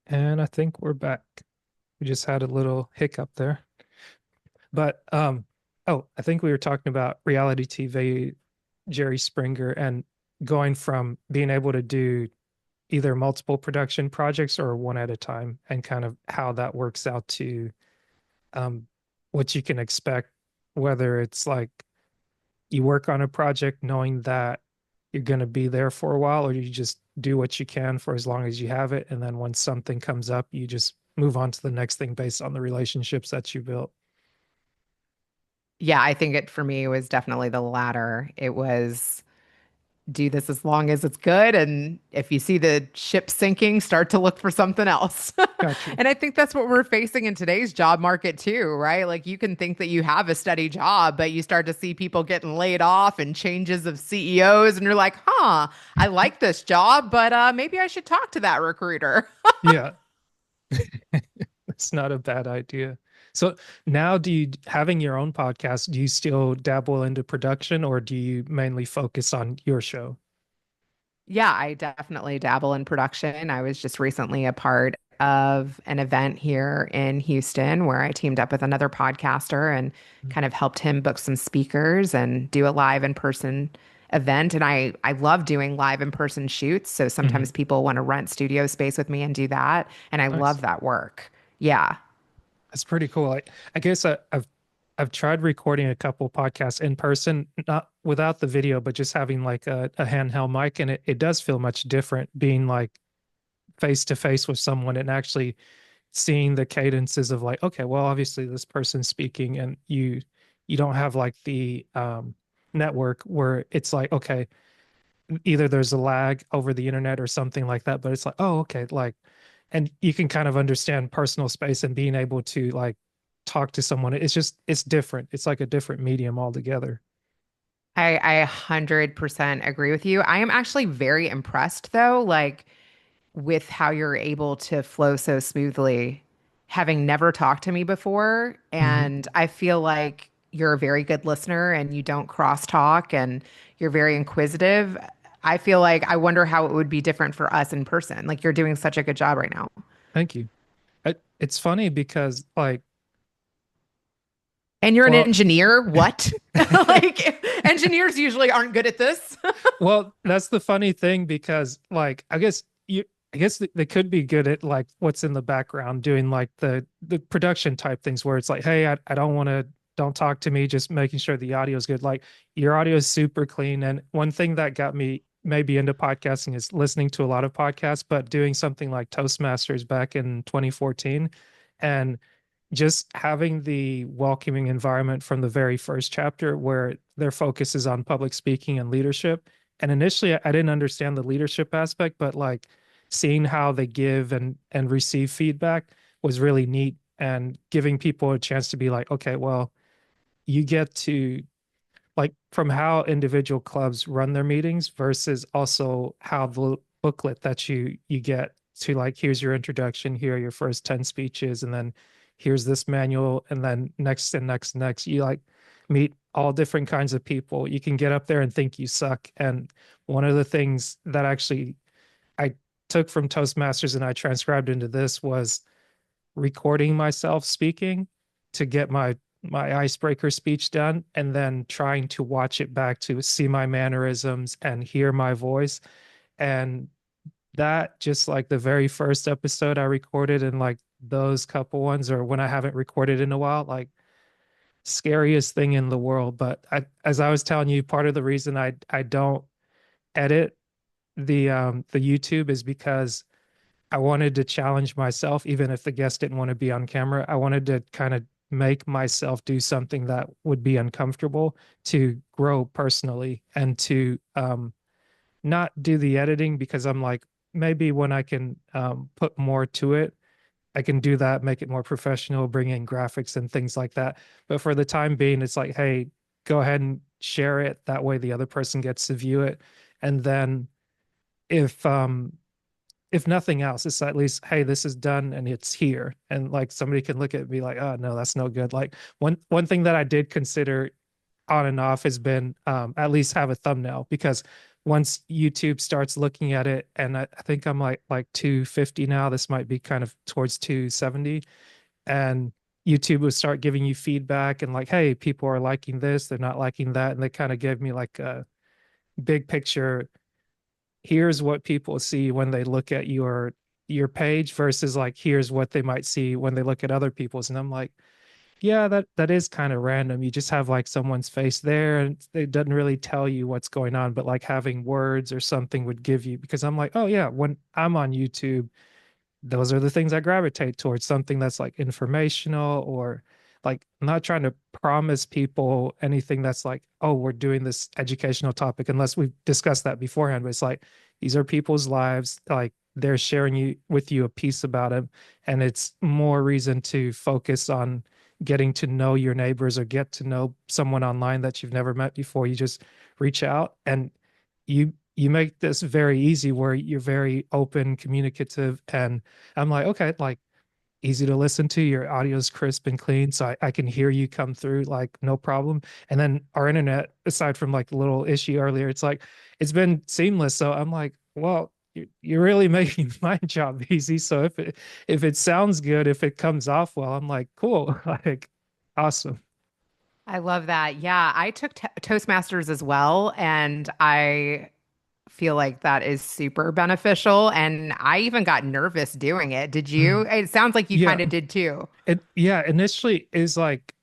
And I think we're back. We just had a little hiccup there. But oh, I think we were talking about reality TV, Jerry Springer, and going from being able to do either multiple production projects or one at a time, and kind of how that works out to um what you can expect, whether it's like you work on a project knowing that you're going to be there for a while, or you just do what you can for as long as you have it. And then when something comes up, you just move on to the next thing based on the relationships that you built. Yeah, I think it for me was definitely the latter. It was do this as long as it's good. And if you see the ship sinking, start to look for something else. Gotcha. And I think that's what we're facing in today's job market too, right? Like you can think that you have a steady job, but you start to see people getting laid off and changes of CEOs, and you're like, huh, I like this job, but maybe I should talk to that recruiter. Yeah, it's not a bad idea. So now, do you, having your own podcast, do you still dabble into production, or do you mainly focus on your show? Yeah, I definitely dabble in production. I was just recently a part of an event here in Houston where I teamed up with another podcaster and kind of helped him book some speakers and do a live in-person event. And I love doing live in-person shoots. So Mm-hmm. sometimes people want to rent studio space with me and do that. And I Nice. love that work. Yeah. That's pretty cool. I guess I've tried recording a couple podcasts in person, not without the video, but just having like a handheld mic, and it does feel much different being like face to face with someone and actually seeing the cadences of like, okay, well, obviously this person's speaking, and you don't have like the network where it's like, okay, either there's a lag over the internet or something like that, but it's like, oh, okay, like, and you can kind of understand personal space and being able to like talk to someone. It's just, it's different. It's like a different medium altogether. I 100% agree with you. I am actually very impressed though. Like, with how you're able to flow so smoothly, having never talked to me before. Hmm. And I feel like you're a very good listener and you don't cross talk and you're very inquisitive. I feel like I wonder how it would be different for us in person. Like you're doing such a good job right now. Thank you. It's funny because like, And you're an well, engineer? What? Like engineers usually aren't good at this. well, that's the funny thing because like I guess they could be good at like what's in the background doing like the production type things where it's like, hey, I don't want to, don't talk to me, just making sure the audio is good. Like your audio is super clean. And one thing that got me maybe into podcasting is listening to a lot of podcasts, but doing something like Toastmasters back in 2014 and just having the welcoming environment from the very first chapter where their focus is on public speaking and leadership. And initially I didn't understand the leadership aspect, but like seeing how they give and receive feedback was really neat, and giving people a chance to be like, okay, well, you get to like from how individual clubs run their meetings versus also how the booklet that you get to like, here's your introduction, here are your first 10 speeches, and then here's this manual, and then next and next and next you like meet all different kinds of people. You can get up there and think you suck. And one of the things that actually I took from Toastmasters and I transcribed into this was recording myself speaking to get my icebreaker speech done, and then trying to watch it back to see my mannerisms and hear my voice. And that, just like the very first episode I recorded, and like those couple ones, or when I haven't recorded in a while, like scariest thing in the world. But as I was telling you, part of the reason I don't edit the YouTube is because I wanted to challenge myself, even if the guest didn't want to be on camera. I wanted to kind of make myself do something that would be uncomfortable to grow personally, and to not do the editing, because I'm like, maybe when I can put more to it, I can do that, make it more professional, bring in graphics and things like that. But for the time being, it's like, hey, go ahead and share it. That way the other person gets to view it. And then if if nothing else, it's at least, hey, this is done and it's here. And like somebody can look at it and be like, oh no, that's no good. Like one thing that I did consider on and off has been at least have a thumbnail, because once YouTube starts looking at it, and I think I'm like 250 now. This might be kind of towards 270, and YouTube would start giving you feedback and like, hey, people are liking this, they're not liking that, and they kind of gave me like a big picture. Here's what people see when they look at your page versus like here's what they might see when they look at other people's. And I'm like, yeah, that is kind of random. You just have like someone's face there and it doesn't really tell you what's going on, but like having words or something would give you, because I'm like, oh yeah, when I'm on YouTube, those are the things I gravitate towards, something that's like informational, or like I'm not trying to promise people anything that's like, oh, we're doing this educational topic unless we've discussed that beforehand. But it's like these are people's lives, like they're sharing you with you a piece about them, and it's more reason to focus on getting to know your neighbors or get to know someone online that you've never met before. You just reach out and you make this very easy where you're very open, communicative, and I'm like, okay, like easy to listen to. Your audio's crisp and clean, so I can hear you come through like no problem. And then our internet, aside from like the little issue earlier, it's like it's been seamless. So I'm like, well, you're really making my job easy. So if it sounds good, if it comes off well, I'm like, cool, like awesome. I love that. Yeah, I took Toastmasters as well, and I feel like that is super beneficial. And I even got nervous doing it. Did you? Mm. It sounds like you Yeah, kind of did too. yeah, initially is like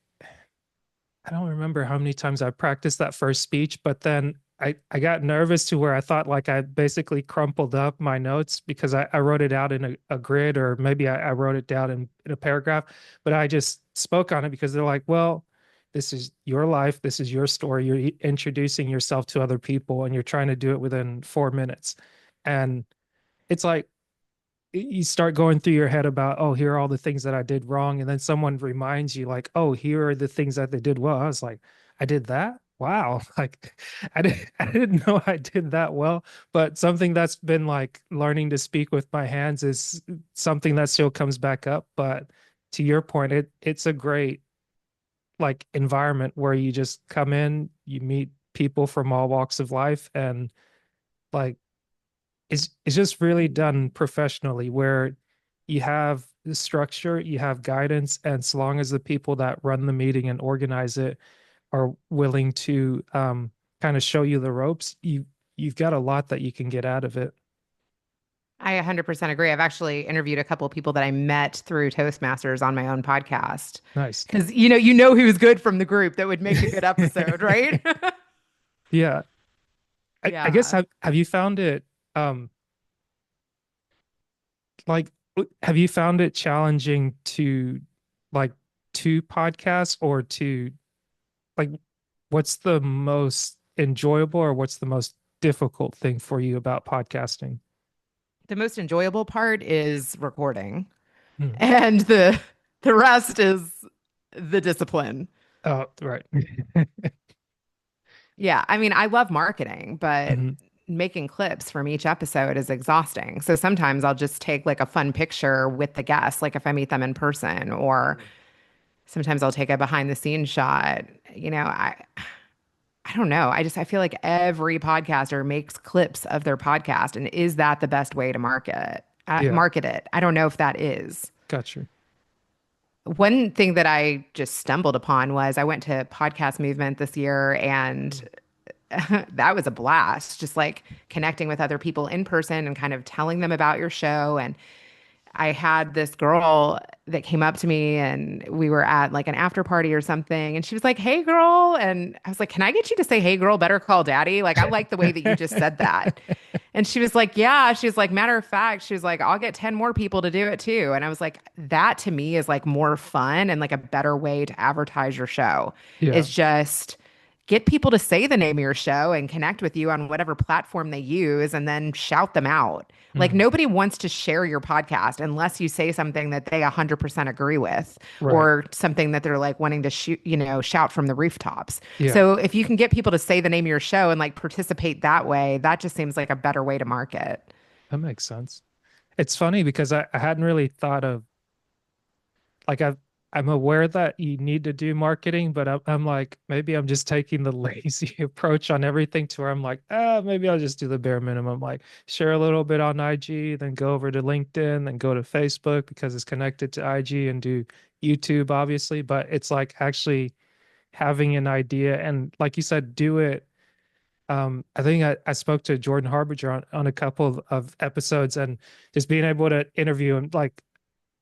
I don't remember how many times I practiced that first speech, but then I got nervous to where I thought like I basically crumpled up my notes because I wrote it out in a grid, or maybe I wrote it down in a paragraph, but I just spoke on it because they're like, well, this is your life, this is your story. You're introducing yourself to other people and you're trying to do it within 4 minutes. And it's like, you start going through your head about, oh, here are all the things that I did wrong. And then someone reminds you, like, oh, here are the things that they did well. I was like, I did that? Wow. Like I didn't know I did that well. But something that's been like learning to speak with my hands is something that still comes back up. But to your point, it's a great like environment where you just come in, you meet people from all walks of life, and like it's just really done professionally where you have the structure, you have guidance, and so long as the people that run the meeting and organize it are willing to kind of show you the ropes, you've got a lot that you can get out of it. I 100% agree. I've actually interviewed a couple of people that I met through Toastmasters on my own podcast. Nice. Because you know who's good from the group that would make a good episode, right? Yeah. I guess Yeah. have you found it um like have you found it challenging to like to podcast, or to like what's the most enjoyable or what's the most difficult thing for you about podcasting? The most enjoyable part is recording, Hmm. and the rest is the discipline. Oh, right. Yeah, I mean, I love marketing, but Mhm. making clips from each episode is exhausting. So sometimes I'll just take like a fun picture with the guests, like if I meet them in person, or sometimes I'll take a behind the scenes shot. You know, I don't know. I feel like every podcaster makes clips of their podcast, and is that the best way to Yeah, market it? I don't know if that is. got you. One thing that I just stumbled upon was I went to Podcast Movement this year, and that was a blast. Just like connecting with other people in person and kind of telling them about your show. And I had this girl that came up to me, and we were at like an after party or something. And she was like, "Hey, girl." And I was like, "Can I get you to say, 'Hey, girl, better call daddy'?" Like, I like the way that you just said that. And she was like, "Yeah." She's like, "Matter of fact," she was like, "I'll get 10 more people to do it too." And I was like, that to me is like more fun and like a better way to advertise your show Yeah. is just get people to say the name of your show and connect with you on whatever platform they use and then shout them out. Like Mhm. nobody wants to share your podcast unless you say something that they 100% agree with, Right. or something that they're like wanting to shoot, shout from the rooftops. Yeah, So if you can get people to say the name of your show and like participate that way, that just seems like a better way to market. that makes sense. It's funny because I hadn't really thought of like I've I'm aware that you need to do marketing, but I'm like, maybe I'm just taking the lazy approach on everything to where I'm like, maybe I'll just do the bare minimum, like share a little bit on IG, then go over to LinkedIn, then go to Facebook because it's connected to IG and do YouTube, obviously. But it's like actually having an idea and like you said, do it. I think I spoke to Jordan Harbinger on a couple of episodes and just being able to interview him, like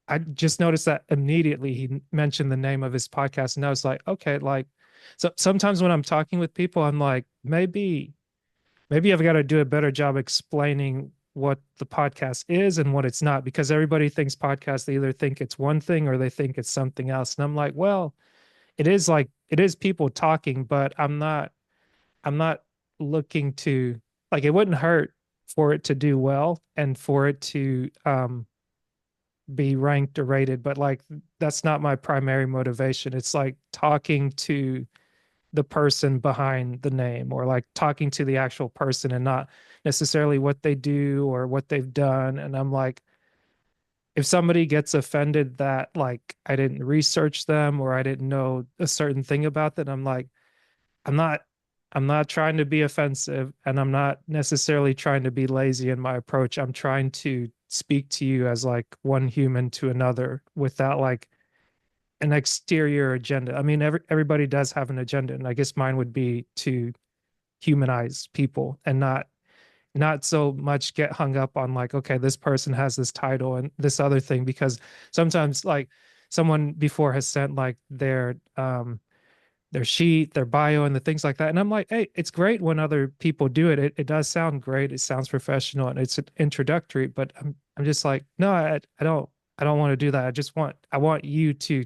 I just noticed that immediately he mentioned the name of his podcast, and I was like, okay, like, so sometimes when I'm talking with people, I'm like, maybe I've got to do a better job explaining what the podcast is and what it's not, because everybody thinks podcast, they either think it's one thing or they think it's something else. And I'm like, well, it is people talking, but I'm not looking to like it wouldn't hurt for it to do well and for it to be ranked or rated, but like that's not my primary motivation. It's like talking to the person behind the name or like talking to the actual person and not necessarily what they do or what they've done. And I'm like, if somebody gets offended that like I didn't research them or I didn't know a certain thing about them, I'm like, I'm not I'm not trying to be offensive and I'm not necessarily trying to be lazy in my approach. I'm trying to speak to you as like one human to another without like an exterior agenda. I mean, everybody does have an agenda, and I guess mine would be to humanize people and not so much get hung up on like, okay, this person has this title and this other thing, because sometimes like someone before has sent like their sheet, their bio, and the things like that. And I'm like, hey, it's great when other people do it. It does sound great. It sounds professional and it's introductory. But I'm just like, no, I don't want to do that. I want you to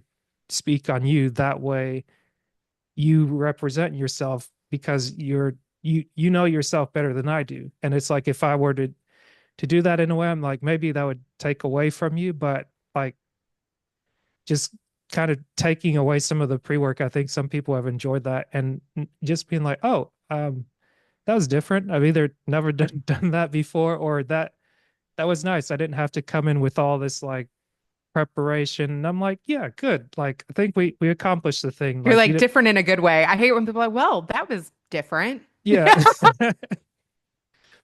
speak on you. That way, you represent yourself because you know yourself better than I do. And it's like if I were to do that in a way, I'm like maybe that would take away from you, but like just kind of taking away some of the pre-work. I think some people have enjoyed that and just being like, oh, that was different. I've either never done that before or that was nice. I didn't have to come in with all this like preparation. And I'm like, yeah, good. Like I think we accomplished the thing. You're Like you like did, different in a good way. I hate when people are like, well, that was different. yeah.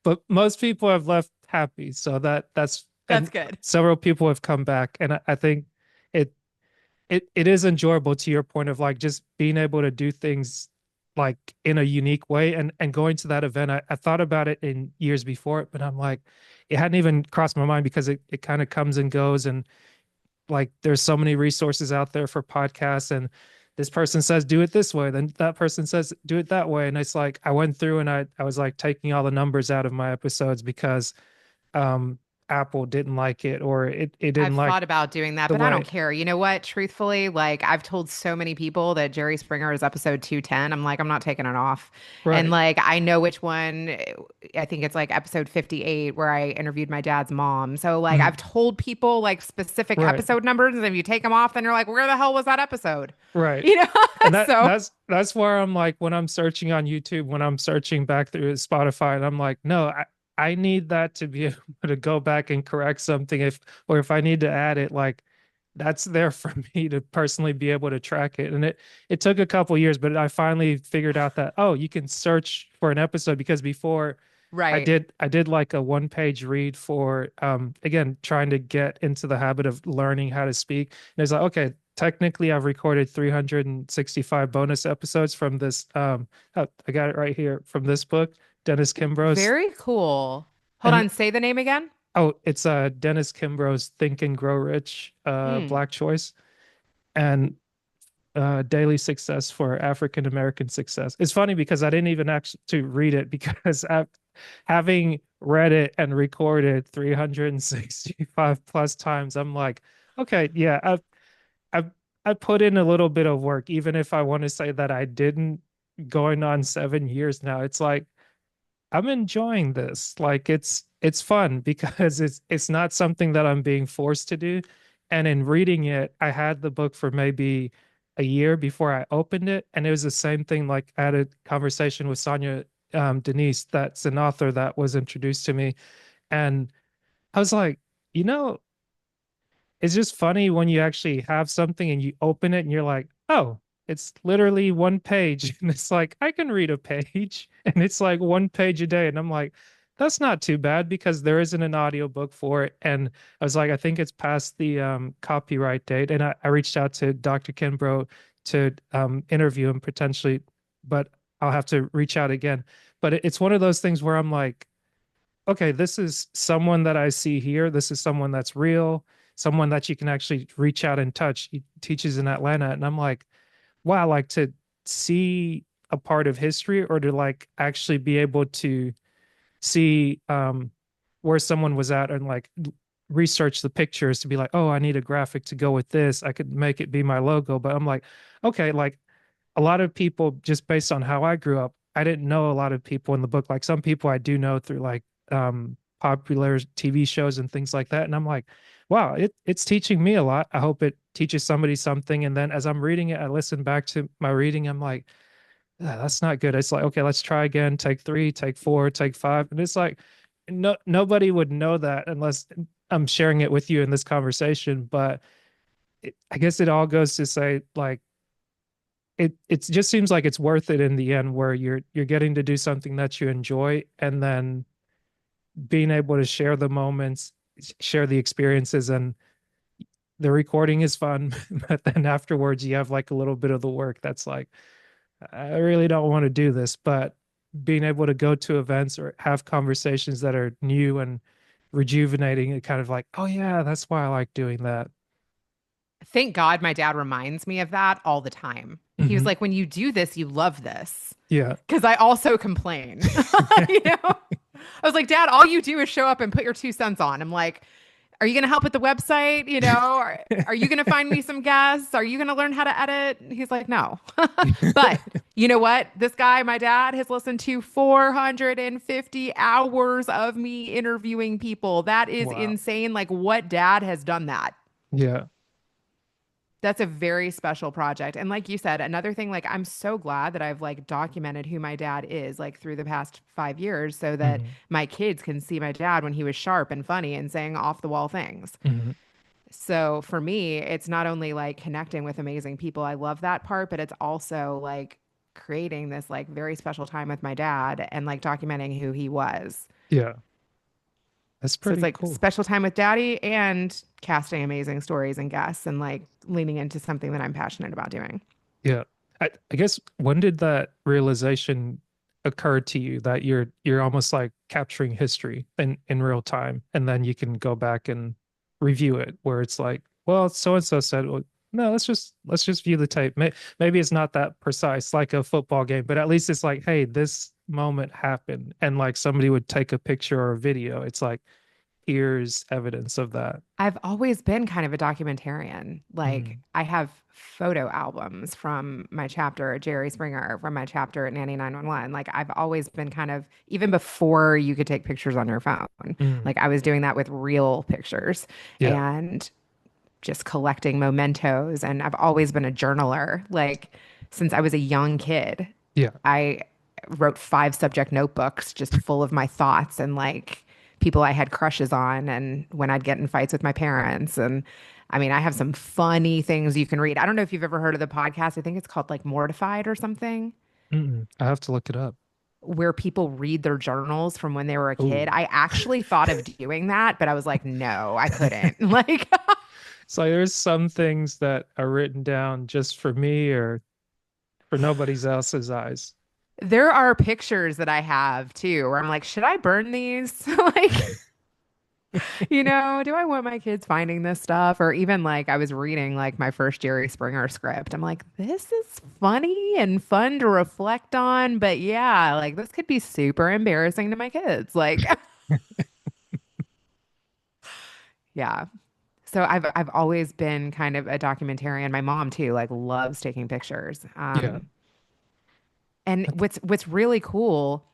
But most people have left happy. So that's That's and good. several people have come back. And I think it it is enjoyable to your point of like just being able to do things like in a unique way and going to that event. I thought about it in years before it, but I'm like, it hadn't even crossed my mind because it kind of comes and goes. And like there's so many resources out there for podcasts and this person says do it this way, then that person says do it that way. And it's like I went through and I was like taking all the numbers out of my episodes because um Apple didn't like it or it I've didn't like thought about doing that, the but I don't way. care. You know what? Truthfully, like I've told so many people that Jerry Springer is episode 210. I'm like, I'm not taking it off. And Right. like, I know which one, I think it's like episode 58 where I interviewed my dad's mom. So like, I've Mhm. told people like specific Right. episode numbers. And if you take them off, then you're like, where the hell was that episode? Right. You know? And So that's where I'm like when I'm searching on YouTube, when I'm searching back through Spotify, and I'm like, no, I need that to be able to go back and correct something if or if I need to add it, like that's there for me to personally be able to track it. And it took a couple years, but I finally figured out that oh, you can search for an episode because before right. I did like a one page read for again trying to get into the habit of learning how to speak. And it's like, okay, technically I've recorded 365 bonus episodes from this oh, I got it right here from this book, Dennis Kimbro's. Very cool. Hold And on, say the name again. oh, it's Dennis Kimbro's Think and Grow Rich Hmm. Black Choice. And daily success for African American success. It's funny because I didn't even actually read it because having read it and recorded 365 plus times, I'm like, okay, yeah, I've I put in a little bit of work, even if I want to say that I didn't. Going on 7 years now, it's like I'm enjoying this. Like it's fun because it's not something that I'm being forced to do. And in reading it, I had the book for maybe a year before I opened it, and it was the same thing. Like I had a conversation with Sonia Denise, that's an author that was introduced to me, and I was like, you know, it's just funny when you actually have something and you open it and you're like, oh, it's literally one page. And it's like, I can read a page and it's like one page a day. And I'm like, that's not too bad because there isn't an audiobook for it. And I was like, I think it's past the copyright date. And I reached out to Dr. Kimbrough to interview him potentially, but I'll have to reach out again. But it's one of those things where I'm like, okay, this is someone that I see here. This is someone that's real, someone that you can actually reach out and touch. He teaches in Atlanta. And I'm like, wow, like to see a part of history or to like actually be able to see where someone was at and like research the pictures to be like, oh, I need a graphic to go with this. I could make it be my logo. But I'm like, okay, like a lot of people just based on how I grew up, I didn't know a lot of people in the book. Like some people I do know through like popular TV shows and things like that. And I'm like, wow, it's teaching me a lot. I hope it teaches somebody something. And then as I'm reading it, I listen back to my reading. I'm like, "Ah, that's not good." It's like, okay, let's try again. Take three, take four, take five. And it's like, nobody would know that unless I'm sharing it with you in this conversation. But I guess it all goes to say like, it just seems like it's worth it in the end where you're getting to do something that you enjoy and then being able to share the moments, share the experiences, and the recording is fun. But then afterwards, you have like a little bit of the work that's like, I really don't want to do this, but being able to go to events or have conversations that are new and rejuvenating, it kind of like, oh yeah, that's why I like doing that. Thank God my dad reminds me of that all the time. He was Hmm. like, when you do this, you love this. Yeah. Because I also complain. You know, I was like, Dad, all you do is show up and put your 2 cents on. I'm like, are you going to help with the website? You know, are you going to find me some guests? Are you going to learn how to edit? He's like, no. But you know what? This guy, my dad, has listened to 450 hours of me interviewing people. That is Wow. insane. Like, what dad has done that? Yeah. That's a very special project. And like you said, another thing, like I'm so glad that I've like documented who my dad is like through the past 5 years so that Hmm. my kids can see my dad when he was sharp and funny and saying off the wall things. Hmm. So for me, it's not only like connecting with amazing people. I love that part, but it's also like creating this like very special time with my dad and like documenting who he was. Yeah. That's So it's pretty like cool. special time with daddy and casting amazing stories and guests and like leaning into something that I'm passionate about doing. Yeah. I guess when did that realization occur to you that you're almost like capturing history in real time and then you can go back and review it where it's like, well, so and so said, well, no, let's just view the tape. Maybe it's not that precise like a football game, but at least it's like, hey, this moment happened and like somebody would take a picture or a video. It's like, here's evidence of that. I've always been kind of a documentarian. Like, Mm, I have photo albums from my chapter at Jerry Springer, from my chapter at Nanny 911. Like, I've always been kind of, even before you could take pictures on your phone, mm, like, I was doing that with real pictures yeah, and just collecting mementos. And I've always been a journaler. Like, since I was a young kid, yeah. I wrote 5 subject notebooks just full of my thoughts and like people I had crushes on and when I'd get in fights with my parents. And I mean, I have some funny things you can read. I don't know if you've ever heard of the podcast. I think it's called like Mortified or something, Mm-mm. I have to look it up. where people read their journals from when they were a kid. Oh. I actually thought of doing that, but I was like, no, I couldn't. Like, So there's some things that are written down just for me or for nobody else's eyes. there are pictures that I have too where I'm like, should I burn these? Like, do I want my kids finding this stuff? Or even like I was reading like my first Jerry Springer script. I'm like, this is funny and fun to reflect on, but yeah, like this could be super embarrassing to my kids. Like, yeah. So I've always been kind of a documentarian. My mom too, like loves taking pictures. Yeah. And what's really cool,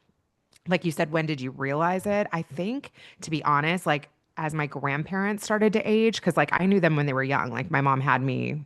like you said, when did you realize it? I think, to be honest, like as my grandparents started to age, because like I knew them when they were young. Like my mom had me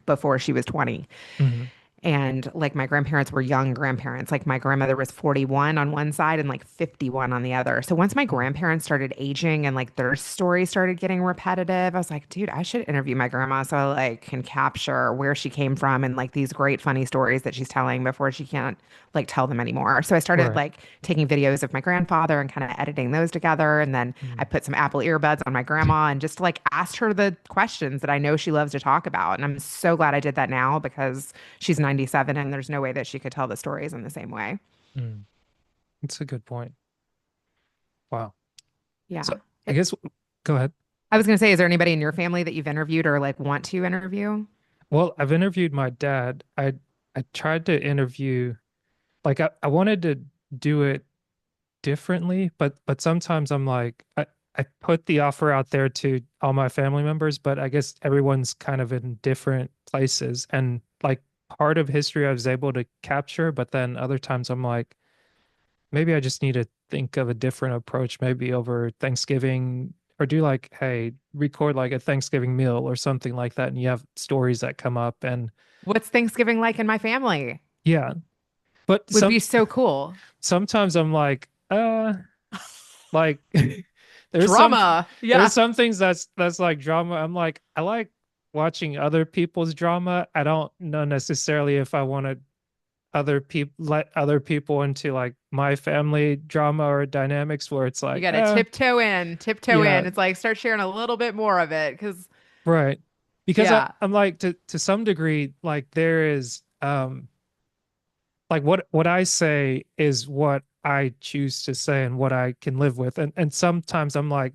before she was 20. Hmm. And like my grandparents were young grandparents. Like my grandmother was 41 on one side and like 51 on the other. So once my Mm. grandparents started aging and like their stories started getting repetitive, I was like, dude, I should interview my grandma so I like can capture where she came from and like these great funny stories that she's telling before she can't like tell them anymore. So I started Right. like taking videos of my grandfather and kind of editing those together. And then I Mm. put some Apple earbuds on my grandma and just like asked her the questions that I know she loves to talk about. And I'm so glad I did that now because she's 97 and there's no way that she could tell the stories in the same way. Mm. That's a good point. Wow. So Yeah. I guess go ahead. I was going to say, is there anybody in your family that you've interviewed or like want to interview? Well, I've interviewed my dad. I tried to interview like I wanted to do it differently, but sometimes I'm like I put the offer out there to all my family members, but I guess everyone's kind of in different places. And like part of history I was able to capture, but then other times I'm like, maybe I just need to think of a different approach, maybe over Thanksgiving or do like, hey, record like a Thanksgiving meal or something like that. And you have stories that come up and What's Thanksgiving like in my family? yeah. But Would be so cool. sometimes I'm like there's some Drama. there's Yeah. some things that's like drama. I'm like, I like watching other people's drama. I don't know necessarily if I want to other people let other people into like my family drama or dynamics where it's You like, got to tiptoe in, tiptoe yeah, in. It's like start sharing a little bit more of it because, right. Because yeah. I'm like to some degree, like there is like what I say is what I choose to say and what I can live with. And sometimes I'm like,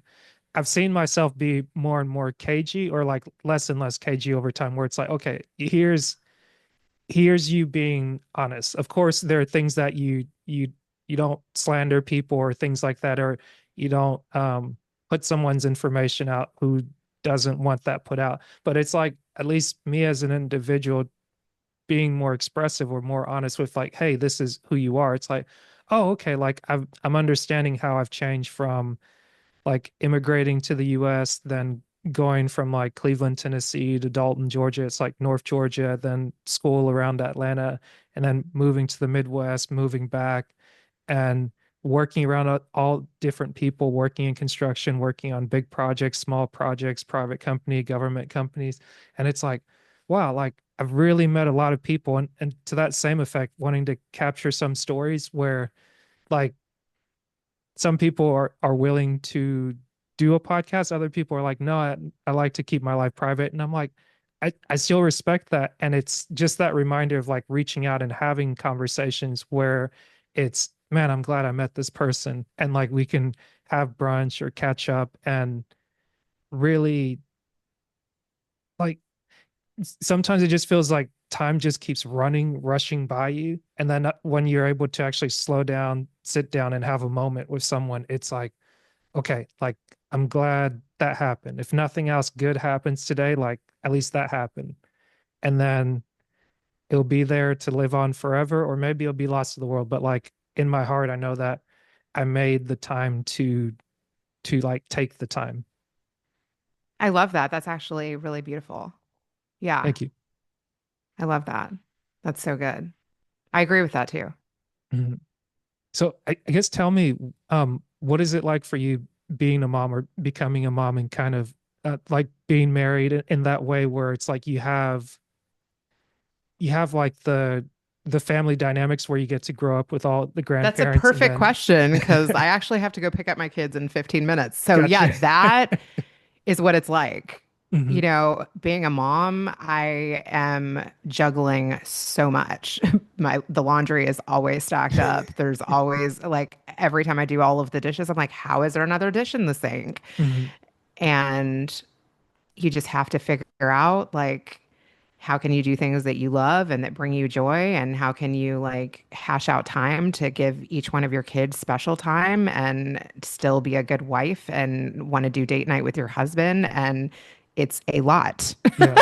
I've seen myself be more and more cagey or like less and less cagey over time where it's like, okay, here's you being honest. Of course, there are things that you don't slander people or things like that, or you don't put someone's information out who doesn't want that put out. But it's like at least me as an individual being more expressive or more honest with like, hey, this is who you are. It's like, oh, okay, like I'm understanding how I've changed from like immigrating to the US, then going from like Cleveland, Tennessee to Dalton, Georgia. It's like North Georgia, then school around Atlanta, and then moving to the Midwest, moving back and working around all different people, working in construction, working on big projects, small projects, private company, government companies. And it's like, wow, like I've really met a lot of people. And to that same effect, wanting to capture some stories where like some people are willing to do a podcast. Other people are like, no, I like to keep my life private. And I'm like, I still respect that. And it's just that reminder of like reaching out and having conversations where it's, man, I'm glad I met this person. And like we can have brunch or catch up and really like sometimes it just feels like time just keeps running, rushing by you. And then when you're able to actually slow down, sit down and have a moment with someone, it's like, okay, like I'm glad that happened. If nothing else good happens today, like at least that happened. And then it'll be there to live on forever, or maybe it'll be lost to the world. But like in my heart, I know that I made the time to like take the time. I love that. That's actually really beautiful. Yeah. Thank you. I love that. That's so good. I agree with that too. Mhm. So I guess tell me, what is it like for you being a mom or becoming a mom and kind of like being married in that way where it's like you have like the family dynamics where you get to grow up with all the That's a grandparents and perfect then question because I actually have to go pick up my kids in 15 minutes. So, yeah, gotcha. that is what it's like. Hmm. Being a mom, I am juggling so much. The laundry is always stacked up. There's always like every time I do all of the dishes, I'm like, how is there another dish in the sink? Hmm. And you just have to figure out like how can you do things that you love and that bring you joy and how can you like hash out time to give each one of your kids special time and still be a good wife and want to do date night with your husband and it's a lot. Yeah.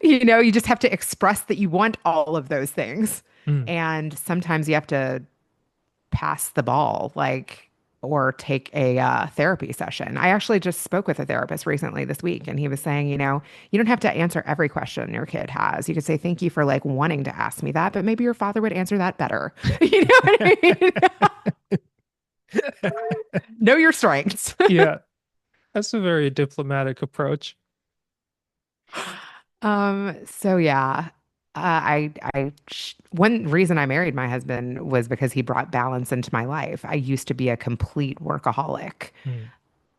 You just have to express that you want all of those things Mm. and sometimes you have to pass the ball like or take a therapy session. I actually just spoke with a therapist recently this week, and he was saying, you don't have to answer every question your kid has. You could say, thank you for like wanting to ask me that, but maybe your father would answer that better. You know what I mean? Know your strengths. Yeah, that's a very diplomatic approach. So yeah, one reason I married my husband was because he brought balance into my life. I used to be a complete workaholic. Mm,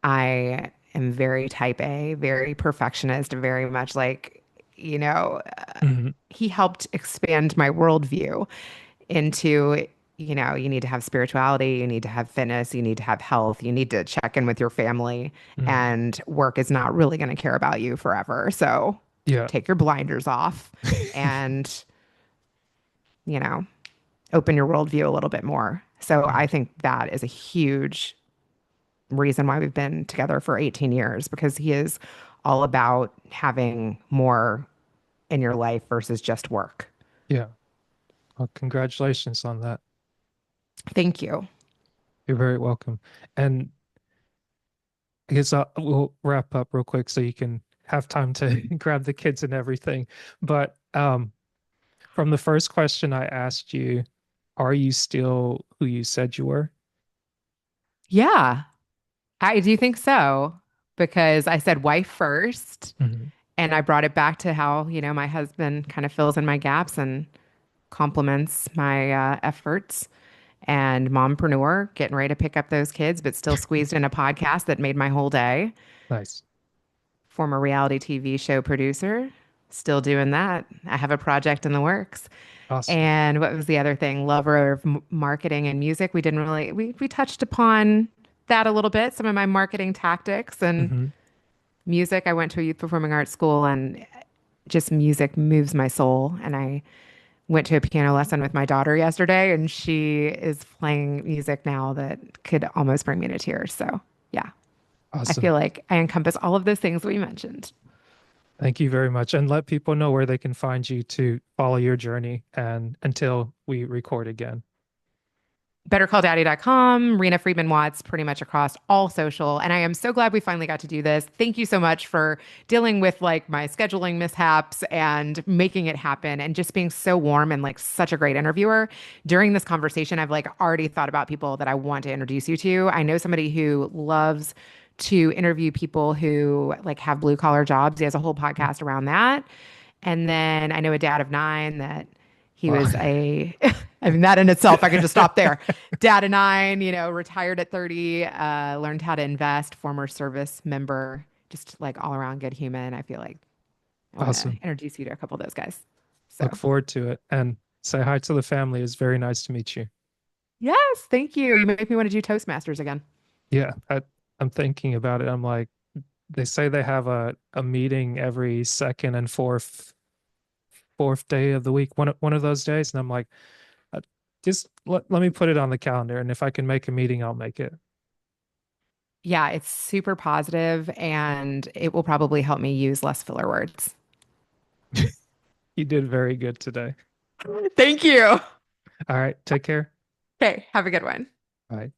I am very type A, very perfectionist, very much like, you know, mhm, he helped expand my worldview into, you need to have spirituality, you need to have fitness, you need to have health, you need to check in with your family, mm. and work is not really going to care about you forever. So Yeah. take your blinders off and, you know, open your worldview a little bit more. So I Mm, think that is a huge reason why we've been together for 18 years because he is all about having more in your life versus just work. yeah. Well, congratulations on that. Thank you. You're very welcome. And I guess we'll wrap up real quick so you can have time to grab the kids and everything. But from the first question I asked you, are you still who you said you were? Yeah, I do think so because I said wife first Hmm. and I brought it back to how, my husband kind of fills in my gaps and complements my efforts and mompreneur, getting ready to pick up those kids, but still squeezed in a podcast that made my whole day. Nice. Former reality TV show producer, still doing that. I have a project in the works. Awesome. And what was the other thing? Lover of marketing and music. We didn't really we touched upon that a little bit, some of my marketing tactics and Hmm. music. I went to a youth performing arts school and just music moves my soul. And I went to a piano lesson with my daughter yesterday and she is playing music now that could almost bring me to tears. So, yeah, I Awesome. feel like I encompass all of those things we mentioned. Thank you very much. And let people know where they can find you to follow your journey and until we record again. BetterCallDaddy.com, Reena Friedman Watts, pretty much across all social. And I am so glad we finally got to do this. Thank you so much for dealing with like my scheduling mishaps and making it happen and just being so warm and like such a great interviewer. During this conversation, I've like already thought about people that I want to introduce you to. I know somebody who loves to interview people who like have blue collar jobs. He has a whole podcast around that. And then I know a dad of nine that he Wow. was I mean, that in itself, I could just stop there. Dad of nine, retired at 30, learned how to invest, former service member, just like all around good human. I feel like I want to Awesome. introduce you to a couple of those guys. Look So, forward to it. And say hi to the family. It's very nice to meet you. yes, thank you. You make me want to do Toastmasters again. Yeah, I'm thinking about it. I'm like, they say they have a meeting every second and fourth day of the week, one of those days, and I'm like, uh, just let me put it on the calendar, and if I can make a meeting, I'll make it. Yeah, it's super positive and it will probably help me use less filler words. You did very good today. Thank you. All right, take care. Okay, have a good one. Bye.